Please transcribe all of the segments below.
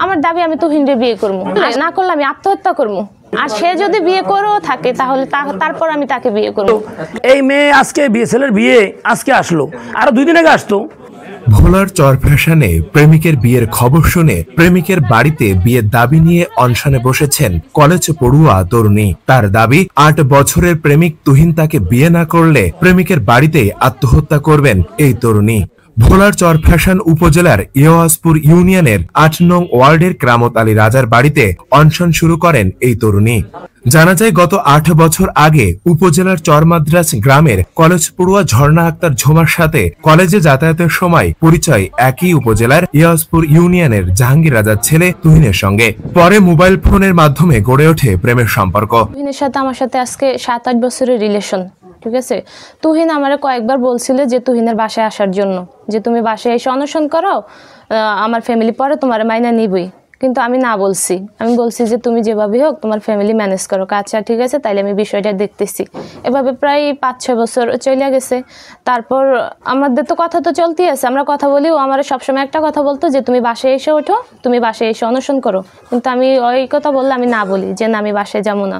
আমার দাবি আমি তুহিনরে বিয়ে করবো, না করলে আমি আত্মহত্যা করবো। আর সে যদি বিয়ে করেও থাকে তাহলে তারপর আমি তাকে বিয়ে করবো। এই মেয়ে আজকে ছেলের বিয়ে আজকে আসলো, আরো 2 দিন আগে আসতো। ভোলার চরফ্যাশনে প্রেমিকের বিয়ের খবর শুনে প্রেমিকের বাড়িতে বিয়ের দাবি নিয়ে অনশনে বসেছেন কলেজ পড়ুয়া তরুণী। তার দাবি 8 বছরের প্রেমিক তুহিন তাকে বিয়ে না করলে প্রেমিকের বাড়িতেই আত্মহত্যা করবেন এই তরুণী। ভোলার চরফ্যাশন উপজেলার ইয়য়াজপুর ইউনিয়নের 8 নং ওয়ার্ডের ক্রামত আলী রাজার বাড়িতে অনশন শুরু করেন এই তরুণী। জানা যায় গত 8 বছর আগে উপজেলার চরমাদ্রাজ গ্রামের কলেজ পড়ুয়া ঝর্ণা আক্তার ঝুমার সাথে কলেজে যাতায়াতের সময় পরিচয় একই উপজেলার ইয়য়াজপুর ইউনিয়নের জাহাঙ্গীর রাজার ছেলে তুহিনের সঙ্গে। পরে মোবাইল ফোনের মাধ্যমে গড়ে ওঠে প্রেমের সম্পর্ক। তুহিনের সাথে আমার সাথে আজকে 7-8 বছরের রিলেশন, ঠিক আছে। তুহিন আমার কয়েকবার বলছিল যে তুহিনের বাসায় আসার জন্য, যে তুমি বাসায় এসে অনশন করো, আমার ফ্যামিলি পরে তোমার মাইনা নিবই। কিন্তু আমি না বলছি, আমি বলছি যে তুমি যেভাবে হোক তোমার ফ্যামিলি ম্যানেজ করো। আচ্ছা ঠিক আছে, তাইলে আমি বিষয়টা দেখতেছি। এভাবে প্রায় 5-6 বছর চলে গেছে। তারপর আমাদের তো কথা তো চলতেই আছে, আমরা কথা বলি। ও আমার সবসময় একটা কথা বলতো যে তুমি বাসায় এসে ওঠো, তুমি বাসায় এসে অনশন করো। কিন্তু আমি ওই কথা বললে আমি না বলি যে না আমি বাসায় যাবো না।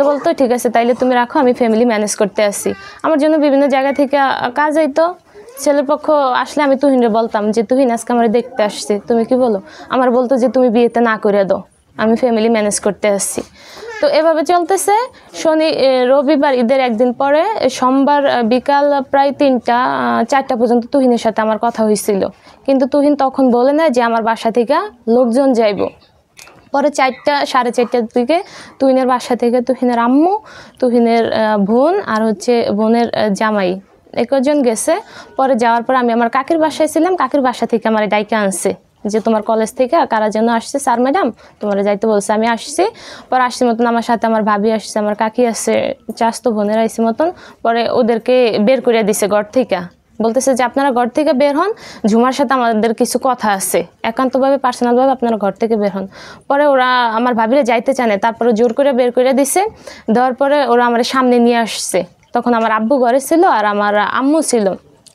বলতো ঠিক আছে তাইলে তুমি রাখো, আমি ফ্যামিলি ম্যানেজ করতে আসছি। আমার জন্য বিভিন্ন জায়গা থেকে কাজ হইতো। ছেলের পক্ষ আসলে আমি তুহিনরে বলতাম যে তুহিন আজকে আমার দেখতে আসছে, তুমি কি বলো? আমার বলতো যে তুমি বিয়েতে না করে দাও, আমি ফ্যামিলি ম্যানেজ করতে আসছি। তো এভাবে চলতেছে। রবিবার ঈদের একদিন পরে সোমবার বিকাল প্রায় 3টা-4টা পর্যন্ত তুহিনের সাথে আমার কথা হয়েছিল। কিন্তু তুহিন তখন বলে না যে আমার বাসা থেকে লোকজন যাইব। পরে 4টা-4:30টার দিকে তুহিনের বাসা থেকে তুহিনের আম্মু, তুহিনের বোন আর বোনের জামাই একজন গেছে। পরে যাওয়ার পর আমি আমার কাকির বাসায় ছিলাম, কাকির বাসা থেকে আমার ডাইকে আনছে যে তোমার কলেজ থেকে কারা যেন আসছে, স্যার ম্যাডাম তোমার যাইতে বলছে। আমি আসছি। পরে আসছি মতন আমার সাথে আমার ভাবি আসছে, আমার কাকি আসছে, চাস্তো বোনের আসছে মতন। পরে ওদেরকে বের করে দিছে ঘর থেকে, বলতেছে যে আপনারা ঘর থেকে বের হন, ঝুমার সাথে আমাদের কিছু কথা আছে, একান্তভাবে পার্সোনালভাবে আপনারা ঘর থেকে বের হন। পরে ওরা আমার ভাবিরা যাইতে চায় না, তারপরে জোর করে বের করে দিছে। দেওয়ার পরে ওরা আমার সামনে নিয়ে আসছে। তখন আমার আব্বু ঘরে ছিল আর আমার আম্মু ছিল।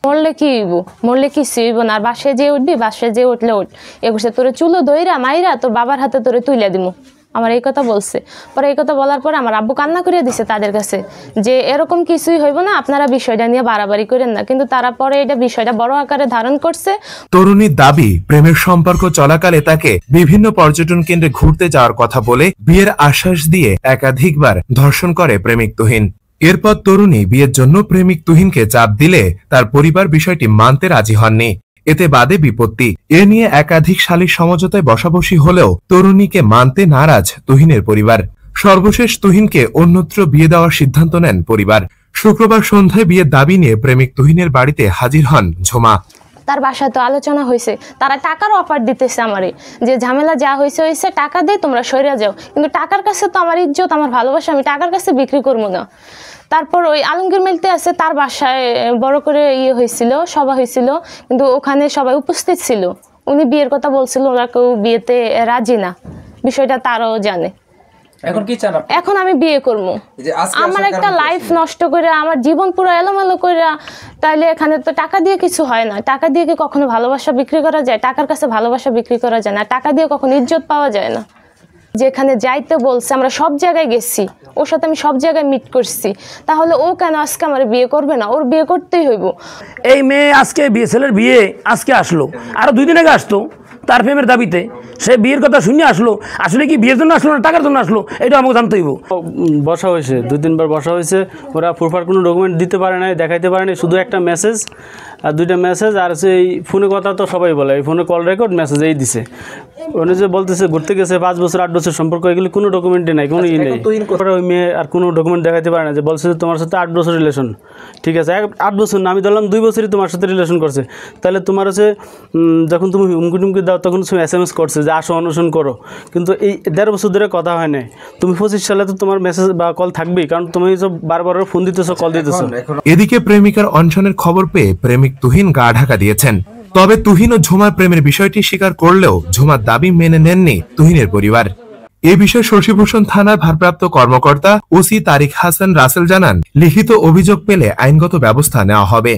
মরলে কি হইব, মরলে কি হইব না, আর বাসায় যে উঠবি, বাসায় যে উঠলে উঠ, এগুছে তোরে চুলো দইরা মাইরা তোর বাবার হাতে তোরে তুইলা দিমু, আমার এই কথা বলছে। পরে এই কথা বলার পরে আমার আব্বু কান্না করে দিছে তাদের কাছে যে এরকম কিছুই হইব না, আপনারা বিষয়টা নিয়ে বাড়াবাড়ি করেন না। কিন্তু তারা পরে এটা বিষয়টা বড় আকারে ধারণ করছে। তরুণীর দাবি প্রেমের সম্পর্ক চলাকালে তাকে বিভিন্ন পর্যটন কেন্দ্রে ঘুরতে যাওয়ার কথা বলে বিয়ের আশ্বাস দিয়ে একাধিকবার ধর্ষণ করে প্রেমিক তুহিন। এরপর তরুণী বিয়ের জন্য প্রেমিক তুহিনকে চাপ দিলে তার পরিবার বিষয়টি মানতে রাজি হননি। এতে বাদে বিপত্তি। এ নিয়ে একাধিক সালিশ সমঝোতায় বসাবসি হলেও তরুণীকে মানতে নারাজ তুহিনের পরিবার। সর্বশেষ তুহিনকে অন্যত্র বিয়ে দেওয়ার সিদ্ধান্ত নেন পরিবার। শুক্রবার সন্ধ্যায় বিয়ের দাবি নিয়ে প্রেমিক তুহিনের বাড়িতে হাজির হন ঝুমা। তার বাসায় তো আলোচনা হয়েছে, তারা টাকার অফার দিতেছে আমারে যে ঝামেলা যা হয়েছে টাকা দিয়ে তোমরা সরে যাও। কিন্তু টাকার কাছে তো আমার ইজ্জত, আমার ভালোবাসা আমি টাকার কাছে বিক্রি করবো না। তারপর ওই আলমগীর মিলতে আছে, তার বাসায় বড় করে হয়েছিল, সভা হয়েছিল, কিন্তু ওখানে সবাই উপস্থিত ছিল। উনি বিয়ের কথা বলছিল, ওরা কেউ বিয়েতে রাজি না, বিষয়টা তারাও জানে। এখন আমি বিয়ে করবো, আমার একটা লাইফ নষ্ট করে, আমার জীবন পুরো এলোমেলো করে, তাইলে এখানে তো টাকা দিয়ে কিছু হয় না। টাকা দিয়ে কি কখনো ভালোবাসা বিক্রি করা যায়? টাকার কাছে ভালোবাসা বিক্রি করা যায় না, টাকা দিয়ে কখনো ইজ্জত পাওয়া যায় না। যেখানে যাইতে বলছে আমরা সব জায়গায় গেছি, ওর সাথে আমি সব জায়গায় মিট করছি, তাহলে ও কেন আজকে আমার বিয়ে করবে না? ওর বিয়ে করতেই হইব। এই মেয়ে আজকে ছেলের বিয়ে আজকে আসলো, আরো 2 দিন আগে আসতো তার প্রেমের দাবিতে। সে বিয়ের কথা শুনে আসলো, আসলে কি বিয়ের জন্য আসলো না টাকার জন্য আসলো এটা আমাকে জানতে হইব। বসা হয়েছে 2-3 বার বসা হয়েছে, ওরা প্রপার কোনো ডকুমেন্ট দিতে পারে নাই, দেখাইতে পারে নাই, শুধু একটা মেসেজ আর 2টা মেসেজ। আর এই ফোনে কথা তো সবাই বলে, এই ফোনে কল রেকর্ড মেসেজ এই দিছে। উনি যে বলতেছে ঘুরতে গেছে 5 বছর 8 বছর সম্পর্ক, এগুলি কোনো ডকুমেন্টে নাই, কোনো নেই। ওই মেয়ে আর কোনো ডকুমেন্ট দেখাইতে পারে না, যে বলছে যে তোমার সাথে 8 বছর রিলেশন। ঠিক আছে, 8 বছর না, আমি ধরলাম 2 বছরই তোমার সাথে রিলেশন করছে। তাহলে তোমার যখন তুমি হুমকি টুমকি দাও তখন তুমি SMS করছে যে আসো অনশন করো, কিন্তু এই 1.5 বছর ধরে কথা হয় নাই। তুমি 25 সালে তো তোমার মেসেজ বা কল থাকবেই, কারণ তুমি বারবার ফোন দিতেছো, কল দিতেছো। এদিকে প্রেমিকার অনশনের খবর পেয়ে প্রেমিক তুহিন গা ঢাকা দিয়েছেন। তবে তুহিন ও ঝুমার প্রেমের বিষয়টি স্বীকার করলেও ঝুমার দাবি মেনে নেননি তুহিনের পরিবার। এ বিষয়ে শশীভূষণ থানার ভারপ্রাপ্ত কর্মকর্তা ওসি তারিক হাসান রাসেল জানান, লিখিত অভিযোগ পেলে আইনগত ব্যবস্থা নেওয়া হবে।